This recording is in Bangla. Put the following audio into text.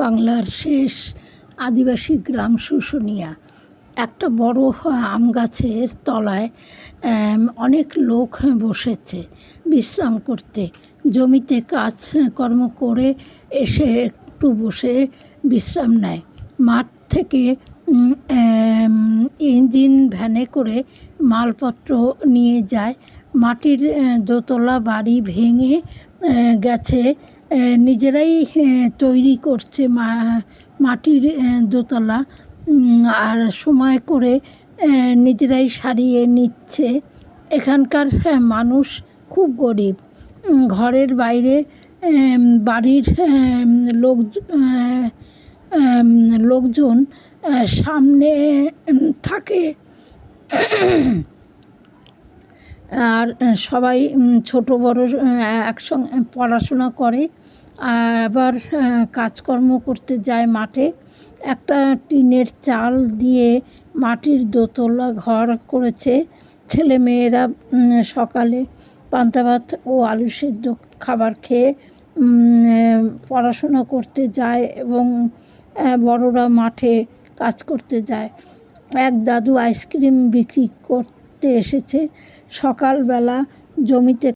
বাংলার শেষ আদিবাসী গ্রাম শুশুনিয়া। একটা বড় আম গাছের তলায় অনেক লোক বসেছে বিশ্রাম করতে। জমিতে কাজকর্ম করে এসে একটু বসে বিশ্রাম নেয়। মাঠ থেকে ইঞ্জিন ভ্যানে করে মালপত্র নিয়ে যায়। মাটির দোতলা বাড়ি ভেঙে গেছে, নিজেরাই তৈরি করছে মাটির দোতলা, আর সময় করে নিজেরাই সারিয়ে নিচ্ছে। এখানকার মানুষ খুব গরিব। ঘরের বাইরে বাড়ির লোকজন সামনে থাকে, আর সবাই ছোট বড় একসঙ্গে পড়াশোনা করে, আবার কাজকর্ম করতে যায় মাঠে। একটা টিনের চাল দিয়ে মাটির দোতলা ঘর করেছে। ছেলেমেয়েরা সকালে পান্তা ভাত ও আলু সেদ্ধ খাবার খেয়ে পড়াশোনা করতে যায় এবং বড়রা মাঠে কাজ করতে যায়। এক দাদু আইসক্রিম বিক্রি করতে এসেছে। সকালবেলা জমিতে